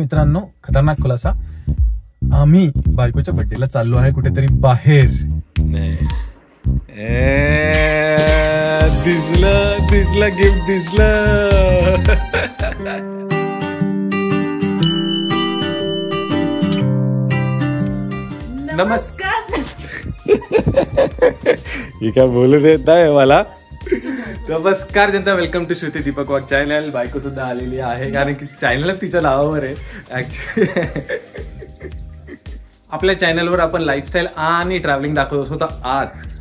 मित्रांनो, खतरनाक खुलासा, आम्ही बायकोच्या बर्थडेला चाललो आहे कुठेतरी बाहेर. दिसलं गिफ्ट दिसलं. नमस्कार. हे काय बोलू देत नाही मला. नमस्कार जनता, welcome to Shruti Deepak walk channel. बायको सुद्धा आलेली आहे कारण की चॅनल तिच्या नावावर आहे. ऍक्च्युली आपल्या चॅनलवर आपण लाईफस्टाईल आणि ट्रॅव्हलिंग दाखवत असतो. तर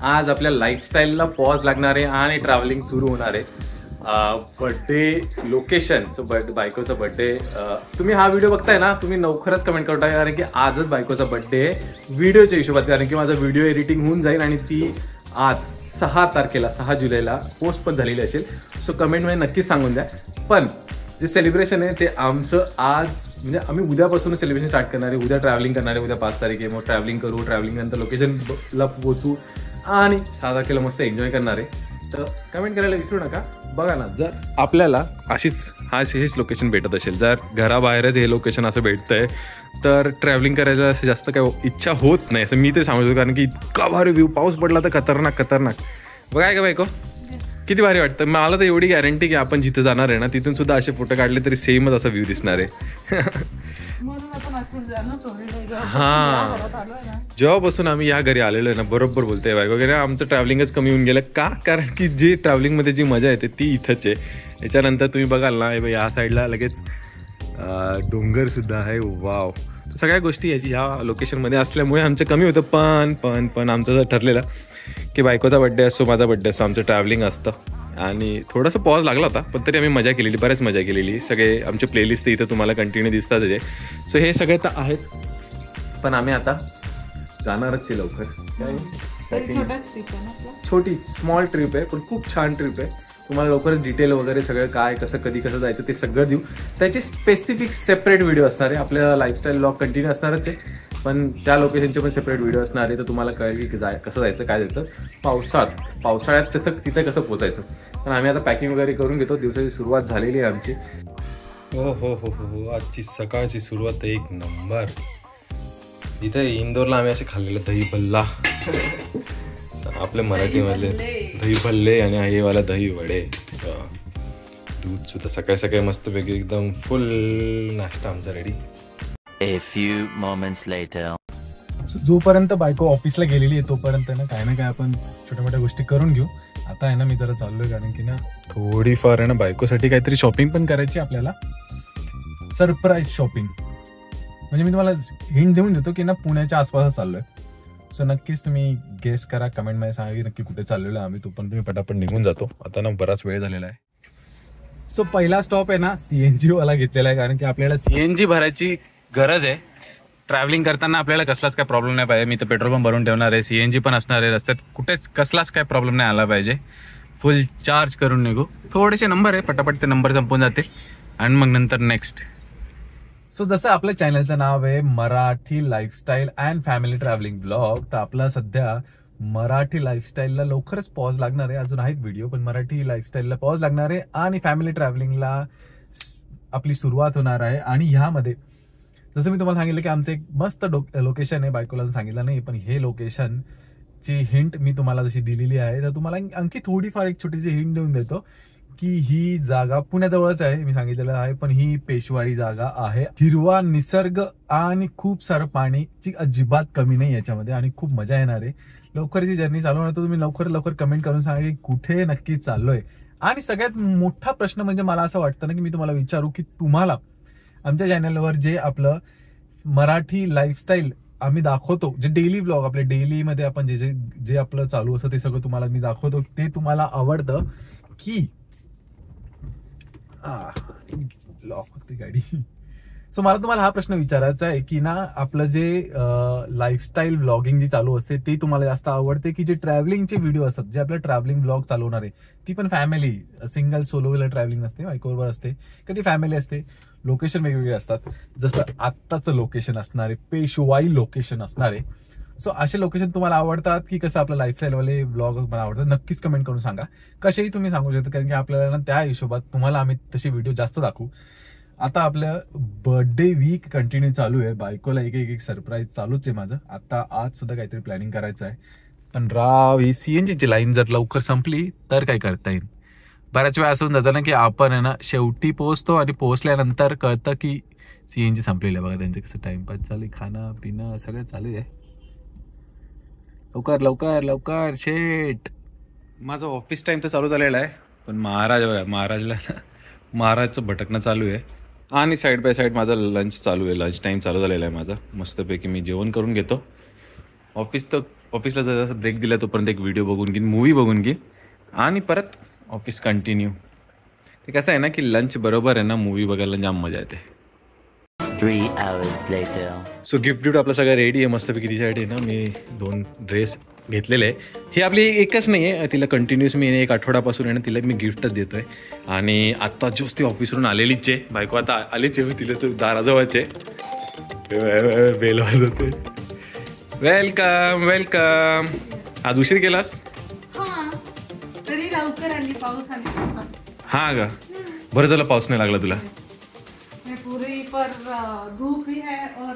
आज आपल्या लाईफस्टाईलला पॉज लागणार आहे आणि ट्रॅव्हलिंग सुरू होणार आहे. बर्थडे लोकेशन, बायकोचा बर्थडे. तुम्ही हा व्हिडिओ बघताय ना, तुम्ही लवकरच कमेंट करता कारण की आजच बायकोचा बर्थडे आहे व्हिडिओच्या हिशोबात. कारण की माझा व्हिडिओ एडिटिंग होऊन जाईल आणि ती आज 6 तारखेला 6 जुलैला पोस्ट पण झालेली असेल. सो कमेंटमध्ये नक्कीच सांगून द्या. पण जे सेलिब्रेशन आहे ते आमचं आज, म्हणजे आम्ही उद्यापासून सेलिब्रेशन स्टार्ट करणार आहे. उद्या ट्रॅव्हलिंग करणार आहे. उद्या 5 तारीख आहे. मग ट्रॅव्हलिंग करू, ट्रॅव्हलिंग नंतर लोकेशनला पोहोचू आणि 6 तारखेला मस्त एन्जॉय करणार आहे. तर कमेंट करायला विसरू नका. बघा ना, जर आपल्याला हेच लोकेशन भेटत असेल, जर घराबाहेरच हे लोकेशन असं भेटतंय, तर ट्रॅव्हलिंग करायचं असं जास्त काय इच्छा होत नाही असं मी ते सांगतो. कारण की इतका भारी व्ह्यू, पाऊस पडला तर खतरनाक. बघाय का बायको, किती भारी वाटतं. मला तर एवढी गॅरंटी की आपण जिथं जाणार आहे ना तिथून सुद्धा असे फोटो काढले तरी सेमच असा व्ह्यू दिसणार आहे. हा, जेव्हापासून आम्ही या घरी आलेलो आहे ना, बरोबर बोलतोय बायको वगैरे, आमचं ट्रॅव्हलिंगच कमी होऊन गेलं. का? कारण की जी ट्रॅव्हलिंगमध्ये जी मजा येते ती इथंच आहे. याच्यानंतर तुम्ही बघाल ना, या साईडला लगेच डोंगर सुद्धा आहे. वाव, सगळ्या गोष्टी या लोकेशनमध्ये असल्यामुळे आमचं कमी होतं. पण आमचं जर ठरलेलं की बायकोचा बड्डे असो, माझा बड्डे असो, आमचं ट्रॅव्हलिंग असतं. आणि थोडंसं पॉज लागला होता, पण तरी आम्ही मजा केलेली, बऱ्याच मजा केलेली. सगळे आमचे प्लेलिस्ट इथं तुम्हाला कंटिन्यू दिसतात आहे. सो हे सगळे तर आहेच, पण आम्ही आता जाणारच आहे लवकर. छोटी स्मॉल ट्रिप आहे, पण खूप छान ट्रिप आहे. तुम्हाला लवकरच डिटेल वगैरे सगळं काय कधी कसं जायचं ते सगळं देऊ. त्याची स्पेसिफिक सेपरेट व्हिडिओ असणार आहे. आपल्या लाईफस्टाईल ब्लॉग कंटिन्यू असणारच आहे, पण त्या लोकेशनचे पण सेपरेट व्हिडिओ असणार आहे. तर तुम्हाला कळेल की कसं जायचं, काय जायचं. पावसाळ्यात तिथे कसं पोचायचं. पण आम्ही आता पॅकिंग वगैरे करून घेतो. दिवसाची सुरुवात झालेली आहे आमची. हो, आजची सकाळची सुरुवात एक नंबर. इथे इंदोरला आम्ही असे खाल्लेलं दही भल्ला, आपल्या मराठीमधले दही भल्ले, आणि हे वाला दही वडे, दूध सुद्धा. सकाळी मस्तपैकी एकदम फुल नाश्ता आमचा ready. A few moments later. जोपर्यंत बायको ऑफिसला गेलेली आहे तोपर्यंत ना काय आपण छोट्या मोठ्या गोष्टी करून घेऊ. आता आहे ना, मी जरा चाललोय कारण की ना थोडीफार आहे ना बायकोसाठी काहीतरी शॉपिंग पण करायची आपल्याला. Surprise shopping. म्हणजे मी तुम्हाला हिंट देऊन देतो की ना पुण्याच्या आसपास चाललोय. सो नक्कीच तुम्ही गेस करा, कमेंटमध्ये सांगा की नक्की कुठे चाललेलो आहे आम्ही. तो पण तुम्ही पटापट निघून जातो. आता ना बराच वेळ झालेला आहे. सो पहिला स्टॉप आहे ना CNG वाला घेतलेला आहे, कारण की आपल्याला CNG भरायची गरज आहे. ट्रॅव्हलिंग करताना आपल्याला कसलाच काय प्रॉब्लेम नाही पाहिजे. मी तर पेट्रोल पण भरून ठेवणार आहे, CNG पण असणार आहे रस्त्यात. कुठेच कसलाच काय प्रॉब्लेम नाही आला पाहिजे. फुल चार्ज करून निघू. थोडेसे नंबर आहे, पटापट ते नंबर संपून जातील आणि मग नंतर नेक्स्ट. सो जसं आपल्या चॅनलचं नाव आहे Marathi lifestyle and family travelling blog, तर आपला सध्या मराठी लाईफस्टाईलला लवकरच पॉज लागणार आहे. अजून आहेत व्हिडिओ, पण मराठी लाईफस्टाईलला पॉज लागणार आहे आणि फॅमिली ट्रॅव्हलिंगला आपली सुरुवात होणार आहे. आणि ह्यामध्ये जसं मी तुम्हाला सांगितलं की आमचं एक मस्त लोकेशन आहे. बायकोला सांगितलं नाही, पण हे लोकेशनची हिंट मी तुम्हाला जशी दिलेली आहे, तर तुम्हाला आणखी थोडीफार एक छोटीशी हिंट देऊन देतो की ही जागा पुण्याजवळच आहे. मी सांगितलेलं आहे, पण ही पेशवाई जागा आहे. हिरवा निसर्ग आणि खूप सारं पाणीची अजिबात कमी नाही याच्यामध्ये, आणि खूप मजा येणार आहे. लवकरची जर्नी चालू होणार, तर तुम्ही लवकर कमेंट करून सांगा की कुठे नक्की चाललोय. आणि सगळ्यात मोठा प्रश्न म्हणजे मला असं वाटतं ना की मी तुम्हाला विचारू की तुम्हाला आमच्या चॅनलवर जे आपलं मराठी लाईफस्टाईल आम्ही दाखवतो, जे डेली ब्लॉग आपल्या डेलीमध्ये आपण जे आपलं चालू असतं ते सगळं तुम्हाला मी दाखवतो, ते तुम्हाला आवडतं की लॉक होती गाडी. सो मला तुम्हाला हा प्रश्न विचारायचा आहे की ना आपलं जे लाईफस्टाईल ब्लॉगिंग जी चालू असते ते तुम्हाला जास्त आवडते की जे ट्रॅव्हलिंगचे व्हिडिओ असतात, जे आपलं ट्रॅव्हलिंग ब्लॉग चालवणार आहे, ती पण family, single solo wheeler travelling नसते, बायकोवर असते, कधी फॅमिली असते, लोकेशन वेगवेगळे असतात. जसं आत्ताचं लोकेशन असणार आहे पेशवाई लोकेशन असणार आहे. सो असे लोकेशन तुम्हाला आवडतात की कसं आपलं लाईफस्टाईलवाले ब्लॉग मला आवडतात, नक्कीच कमेंट करून सांगा. कसेही तुम्ही सांगू शकता, कारण की आपल्याला ना त्या हिशोबात तुम्हाला आम्ही तसे व्हिडिओ जास्त दाखवू. आता आपलं बर्थडे वीक कंटिन्यू चालू आहे. बायकोला एक एक सरप्राईज चालूच आहे माझं. आता आज सुद्धा काहीतरी प्लॅनिंग करायचं आहे. पण राव ही सीएनजीची लाईन जर लवकर संपली तर काय करता येईल. बऱ्याच वेळा असं होऊन जातं ना की आपण आहे ना शेवटी पोहोचतो आणि पोहोचल्यानंतर कळतं की सीएनजी संपलेलं आहे. बघा त्यांचं कसं टाइमपास चालू आहे, खाणं पिणं सगळं चालू आहे. लवकर लवकर लवकर शेट. माझं ऑफिस टाइम तर चालू झालेला आहे, पण महाराजचं भटकणं चालू आहे. आणि साईड बाय साईड माझा लंच चालू आहे. लंच टाईम चालू झालेला आहे माझा. मस्तपैकी मी जेवण करून घेतो. ऑफिसला जर ब्रेक दिला तोपर्यंत एक व्हिडिओ बघून घेईन, मूवी बघून घेईन आणि परत ऑफिस कंटिन्यू. ते कसं आहे ना की लंच बरोबर आहे ना मूवी बघायला जाम मजा येते. 3 hours later. सो गिफ्ट आपलं सगळं रेडी आहे मस्तपैकी. तिच्यासाठी ना मी 2 ड्रेस घेतलेले आहे. ही आपली एकच नाही आहे, तिला कंटिन्युअस मी 1 आठवड्यापासून आहे ना तिला मी गिफ्टच देतो आहे. आणि आत्ता जोच ती ऑफिसवरून आलेलीच आहे. बायको आता आलीच आहे, तिला तर दाराजवळच आहे. बेल वाजवते. Welcome welcome. आज उशीर केलास? तरी लवकर आली, पाऊस आली. हा का, बरं झालं पाऊस नाही लागला तुला. पूरी पर धूप भी है और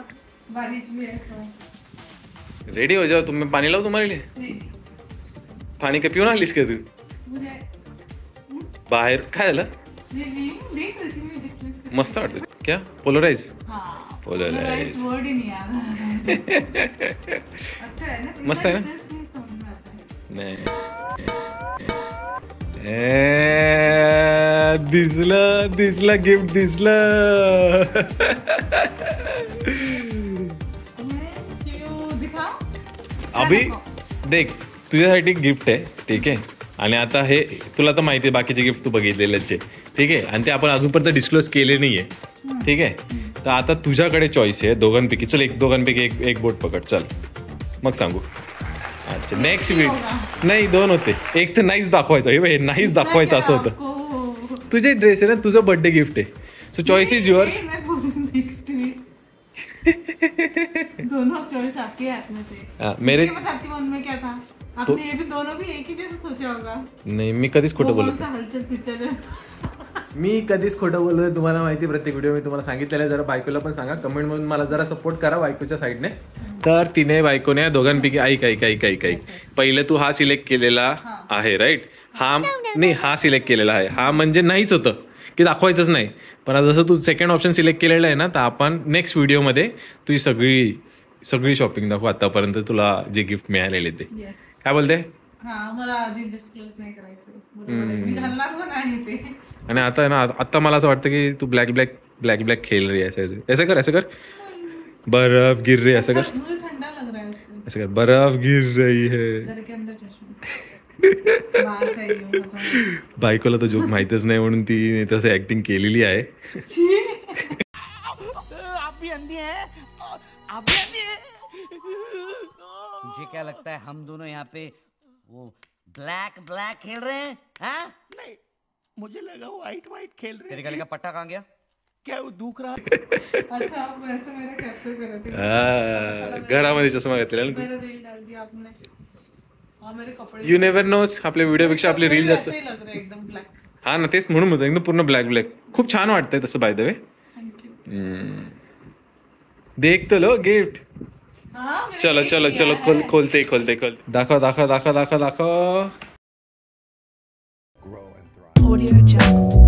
बारिश भी है. रेडी हो जाओ. तुम्ही पाणी लावू तुम्हाला. पाणी का पिऊन आलीस का तू? बाहेर काय झालं? मस्त वाटतं. क्या पोलराइज? पोलराइज वर्ड ही नहीं आ रहा. अच्छा है ना, मस्त आहे ना. नाही दिसलं गिफ्ट दिसलं. अभि देख तुझ्यासाठी गिफ्ट आहे, ठीक आहे. आणि आता हे तुला तर माहिती आहे बाकीचे गिफ्ट तू बघितलेलेच आहे, ठीक आहे. आणि ते आपण अजूनपर्यंत डिस्क्लोज केले नाही आहे, ठीक आहे. तर आता तुझ्याकडे चॉईस आहे दोघांपैकी. चल दोघांपैकी एक बोट पकड. चल मग सांगू. अच्छा नेक्स्ट वीक नाही 2 होते. एक तर नाहीच दाखवायचं. हे नाहीच दाखवायचं असं होतं. तुझे ड्रेस आहे ना, तुझं बर्थडे गिफ्ट आहे. So choice is yours. दोनों चॉइस आपके हाथ में थे. मेरे आपके मन में क्या था? आपने ये भी दोनों भी एक ही जैसे सोचा होगा. नाही मी कधीच खोटं बोलत नाही. हलचल पिक्चर मी कधीच खोटं बोलतोय. तुम्हाला माहिती प्रत्येक व्हिडिओ मी तुम्हाला सांगितलेलं आहे. जरा बायकोला पण सांगा कमेंट मधून, मला जरा सपोर्ट करा बायकोच्या साईडने. तर तिने बायकोने दोघांपैकी ऐक पहिलं तू हा सिलेक्ट केलेला आहे राईट. हा नाही हा सिलेक्ट केलेला आहे. हा म्हणजे नाहीच होतं की दाखवायचंच नाही. पण आता जसं तू सेकंड ऑप्शन सिलेक्ट केलेलं आहे ना, तर आपण नेक्स्ट व्हिडिओमध्ये तुझी सगळी शॉपिंग दाखवू आतापर्यंत तुला जे गिफ्ट मिळालेले ते. काय बोलते? मला आधी डिस्क्लोज नाही करायचं. मी घालणार पण आहे ते. आणि आता ना आता मला असं वाटतं की तू ब्लॅक खेळ रही है. ऐसे कर बर्फ गिर रही है. ऐसा कर. मुझे ठंडा लग रहा है उससे. ऐसा कर बर्फ गिर रही है. घर के अंदर चश्मा. बाहर से आई हूं. बायकोला तो जोक माहितच नाही म्हणून ती तसं ऍक्टिंग केलेली आहे. आप भी अंधी हैं. मुझे क्या लगता है हम दोनों यहाँ पे वो ब्लैक खेल रहे हैं? हाँ? नहीं, मुझे लगा व्हाइट खेल रहे हैं. तेरे गले का पट्टा कहाँ गया? क्या वो दुख रहा? अच्छा आप वैसे मेरा कैप्चर कर रहे थे. घरामध्ये चष्मा घातलेला ना तू. मेरा रील डाल दिया आपने. और मेरे कपड़े यू नेवर नोस. आपल्या व्हिडिओ पेक्षा आपले रील जास्त. लग रहा है एकदम ब्लॅक. हा ना तेच म्हणून होतं एकदम पूर्ण ब्लॅक. खूप छान वाटतंय तसं बाय द वे. थँक्यू. देख तो लो गिफ्ट. चलो खोलते दाखव. Audio Jungle.